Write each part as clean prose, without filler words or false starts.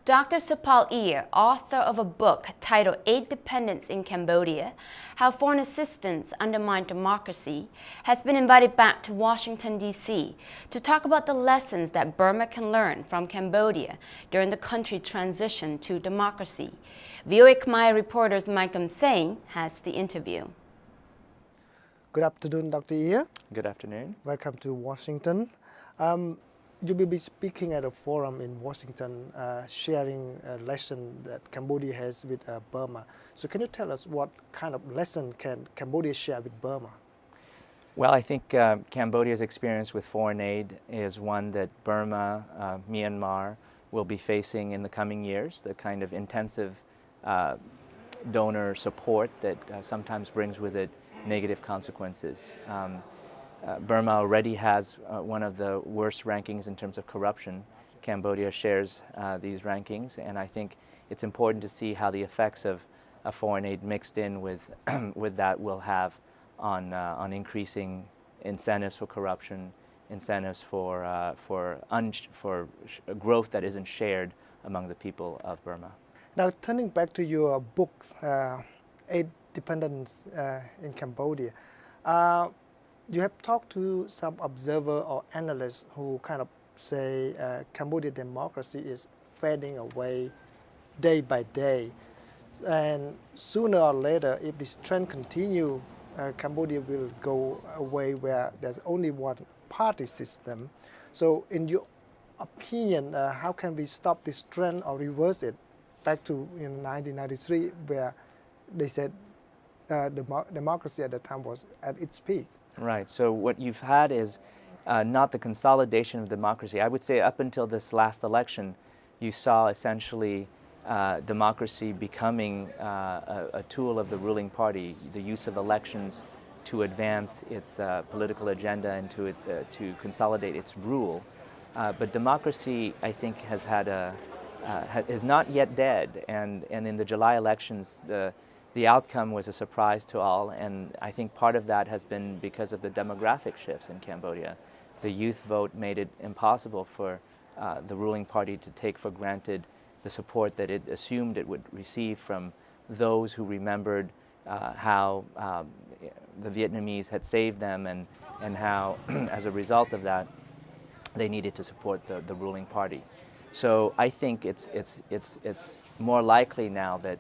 Dr. Supal Ear, author of a book titled Aid Dependence in Cambodia, How Foreign Assistance Undermined Democracy, has been invited back to Washington, D.C. to talk about the lessons that Burma can learn from Cambodia during the country's transition to democracy. VOA Khmer reporter's Michael Singh has the interview. Good afternoon, Dr. Ear. Good afternoon. Welcome to Washington. You will be speaking at a forum in Washington, sharing a lesson that Cambodia has with Burma. So can you tell us what kind of lesson can Cambodia share with Burma? Well, I think Cambodia's experience with foreign aid is one that Burma, Myanmar will be facing in the coming years, the kind of intensive donor support that sometimes brings with it negative consequences. Burma already has one of the worst rankings in terms of corruption. Cambodia shares these rankings, and I think it's important to see how the effects of foreign aid mixed in with, with that will have on increasing incentives for corruption, incentives for growth that isn't shared among the people of Burma. Now, turning back to your books, Aid Dependence in Cambodia, you have talked to some observer or analysts who kind of say Cambodian democracy is fading away day by day. And sooner or later, if this trend continues, Cambodia will go away where there's only one party system. So in your opinion, how can we stop this trend or reverse it back to 1993, where they said democracy at the time was at its peak? Right. So what you've had is not the consolidation of democracy. I would say up until this last election, you saw essentially democracy becoming a tool of the ruling party, the use of elections to advance its political agenda and to consolidate its rule. But democracy, I think, has had is not yet dead. And in the July elections, the outcome was a surprise to all, and I think part of that has been because of the demographic shifts in Cambodia. The youth vote made it impossible for the ruling party to take for granted the support that it assumed it would receive from those who remembered how the Vietnamese had saved them and how, as a result of that, they needed to support the ruling party. So I think it's more likely now that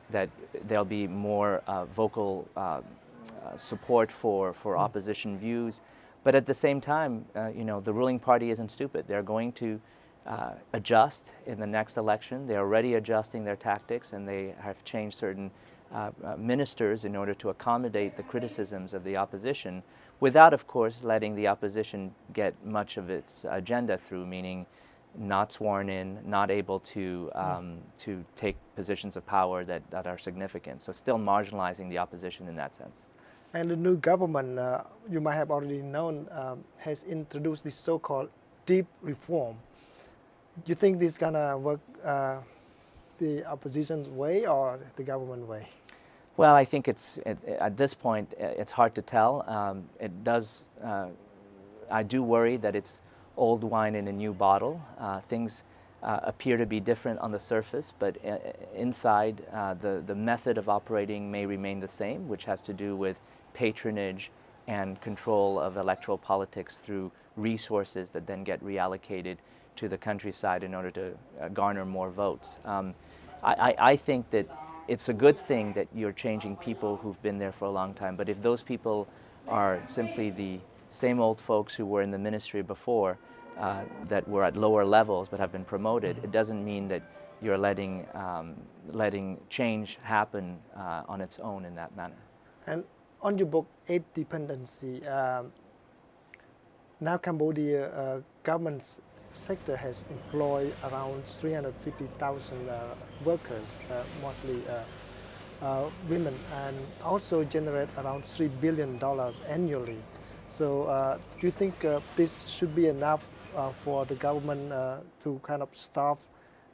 that there'll be more vocal support for opposition views. But at the same time, the ruling party isn't stupid. They're going to adjust in the next election. They're already adjusting their tactics, and they have changed certain ministers in order to accommodate the criticisms of the opposition, without, of course, letting the opposition get much of its agenda through, meaning not sworn in, not able to take positions of power that are significant. So still marginalizing the opposition in that sense. And the new government, you might have already known, has introduced this so-called deep reform. Do you think this is going to work the opposition's way or the government way? Well, I think it's at this point, it's hard to tell. I do worry that it's old wine in a new bottle. Things appear to be different on the surface, but inside the method of operating may remain the same, which has to do with patronage and control of electoral politics through resources that then get reallocated to the countryside in order to garner more votes. I think that it's a good thing that you're changing people who've been there for a long time, but if those people are simply the same old folks who were in the ministry before, that were at lower levels but have been promoted, it doesn't mean that you're letting change happen on its own in that manner. And on your book, Aid Dependency, now Cambodia government sector has employed around 350,000 workers, mostly women, and also generate around $3 billion annually. So do you think this should be enough for the government to kind of stop,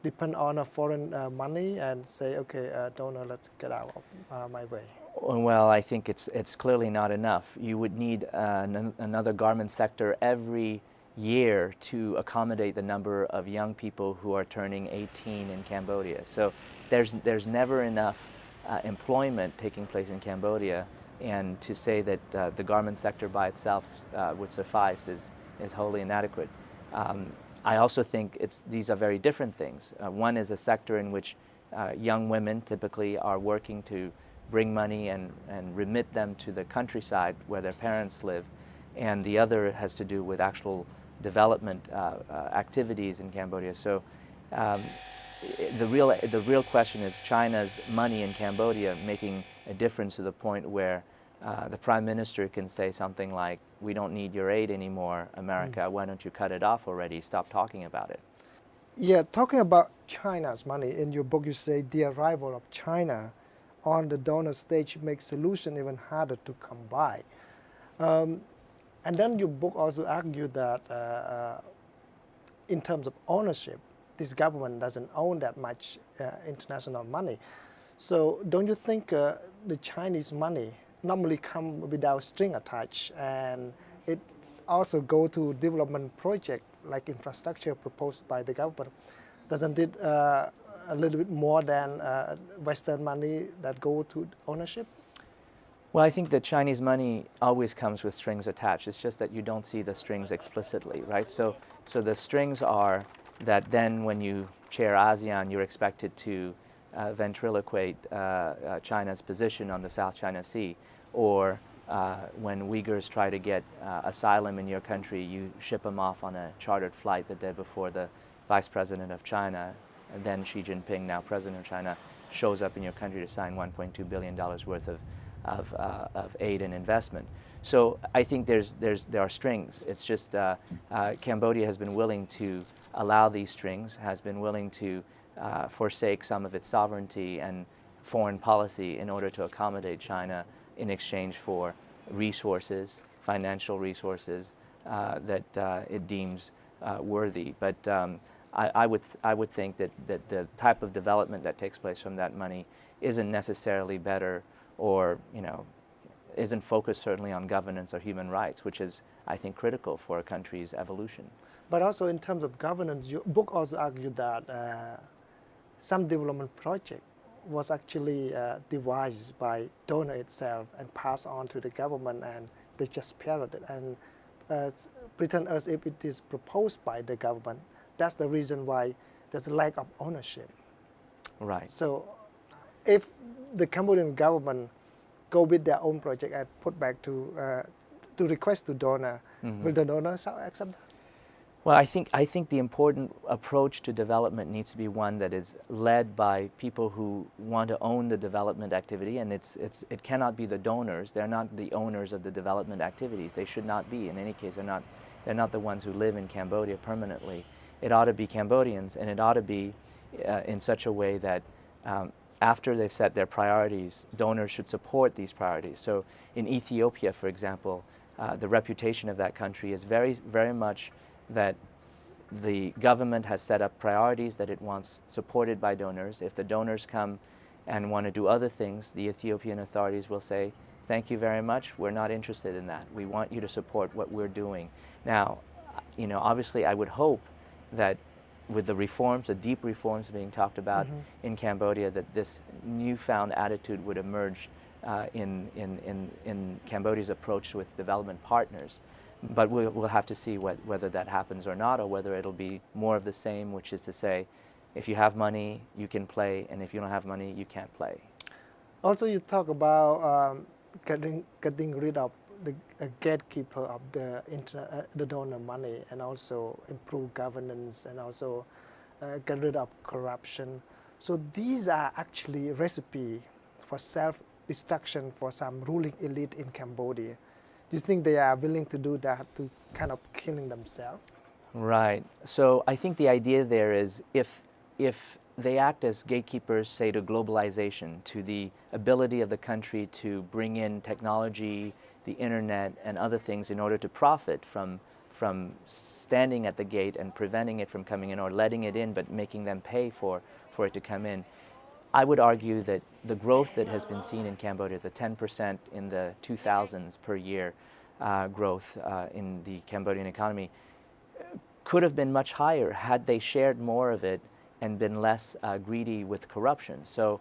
depend on foreign money and say, okay, donor, let's get out of my way? Well, I think it's clearly not enough. You would need another garment sector every year to accommodate the number of young people who are turning 18 in Cambodia. So there's never enough employment taking place in Cambodia, and to say that the garment sector by itself would suffice is wholly inadequate. I also think these are very different things. One is a sector in which young women typically are working to bring money and remit them to the countryside where their parents live, and the other has to do with actual development activities in Cambodia. So the real question is China's money in Cambodia making a difference to the point where the Prime Minister can say something like, "We don't need your aid anymore, America. Why don't you cut it off already? Stop talking about it." Yeah, talking about China's money, in your book you say the arrival of China on the donor stage makes solution even harder to come by. And then your book also argued that in terms of ownership, this government doesn't own that much international money. So don't you think the Chinese money normally come without string attached, and it also go to development project like infrastructure proposed by the government? Doesn't it a little bit more than Western money that go to ownership? Well, I think that Chinese money always comes with strings attached. It's just that you don't see the strings explicitly, right? So the strings are that then when you chair ASEAN, you're expected to ventriloquate China's position on the South China Sea, or when Uyghurs try to get asylum in your country, you ship them off on a chartered flight the day before the Vice President of China, and then Xi Jinping, now President of China, shows up in your country to sign $1.2 billion worth of aid and investment. So I think there are strings. It's just Cambodia has been willing to allow these strings, has been willing to forsake some of its sovereignty and foreign policy in order to accommodate China in exchange for resources, financial resources that it deems worthy. But I would think that the type of development that takes place from that money isn't necessarily better, or isn't focused certainly on governance or human rights, which is, I think, critical for a country's evolution. But also in terms of governance, your book also argued that some development project was actually devised by donor itself and passed on to the government, and they just parrot it and pretend as if it is proposed by the government. That's the reason why there's a lack of ownership. Right. So if the Cambodian government go with their own project and put back to request to donor, will the donor accept that? Well, I think the important approach to development needs to be one that is led by people who want to own the development activity, and it cannot be the donors. They're not the owners of the development activities. They should not be. In any case, they're not the ones who live in Cambodia permanently. It ought to be Cambodians, and it ought to be in such a way that after they've set their priorities, donors should support these priorities. So in Ethiopia, for example, the reputation of that country is very, very much that the government has set up priorities that it wants supported by donors. If the donors come and want to do other things, the Ethiopian authorities will say, "Thank you very much, we're not interested in that. We want you to support what we're doing." Now, obviously I would hope that with the reforms, the deep reforms being talked about in Cambodia, that this newfound attitude would emerge in Cambodia's approach to its development partners. But we'll have to see whether that happens or not, or whether it'll be more of the same, which is to say, if you have money, you can play, and if you don't have money, you can't play. Also, you talk about getting rid of the gatekeeper of the donor money, and also improve governance, and also get rid of corruption. So these are actually a recipe for self-destruction for some ruling elite in Cambodia. Do you think they are willing to do that, to kind of killing themselves? Right. So I think the idea there is if they act as gatekeepers, say, to globalization, to the ability of the country to bring in technology, the internet, and other things in order to profit from standing at the gate and preventing it from coming in, or letting it in but making them pay for it to come in, I would argue that the growth that has been seen in Cambodia, the 10% in the 2000s per year growth in the Cambodian economy, could have been much higher had they shared more of it and been less greedy with corruption. So,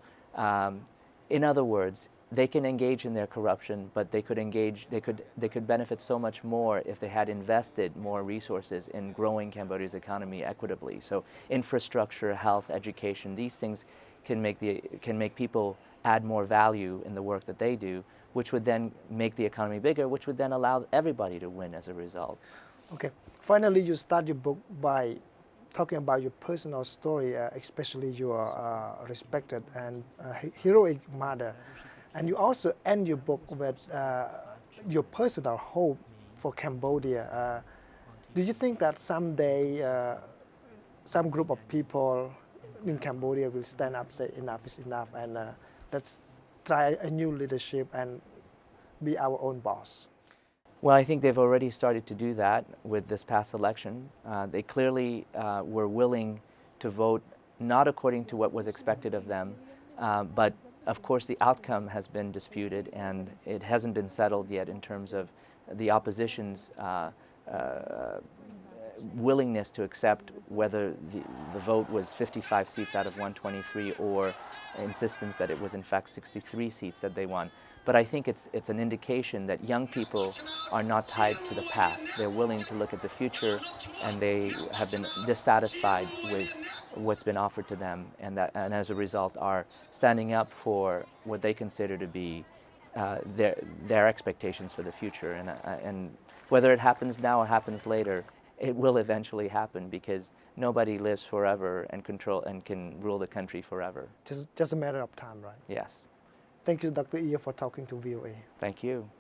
in other words, they can engage in their corruption, but they could benefit so much more if they had invested more resources in growing Cambodia's economy equitably. So, infrastructure, health, education, these things can make people add more value in the work that they do, which would then make the economy bigger, which would then allow everybody to win as a result. Okay. Finally, you start your book by talking about your personal story, especially your respected and heroic mother. And you also end your book with your personal hope for Cambodia. Do you think that someday some group of people in Cambodia will stand up, say enough is enough, and let's try a new leadership and be our own boss? Well, I think they've already started to do that with this past election. They clearly were willing to vote not according to what was expected of them, but of course the outcome has been disputed and it hasn't been settled yet in terms of the opposition's willingness to accept whether the vote was 55 seats out of 123 or insistence that it was in fact 63 seats that they won. But I think it's an indication that young people are not tied to the past. They're willing to look at the future, and they have been dissatisfied with what's been offered to them, and as a result are standing up for what they consider to be their expectations for the future. And whether it happens now or happens later, it will eventually happen, because nobody lives forever and can rule the country forever. Just a matter of time, right? Yes. Thank you, Dr. Ia, for talking to VOA. Thank you.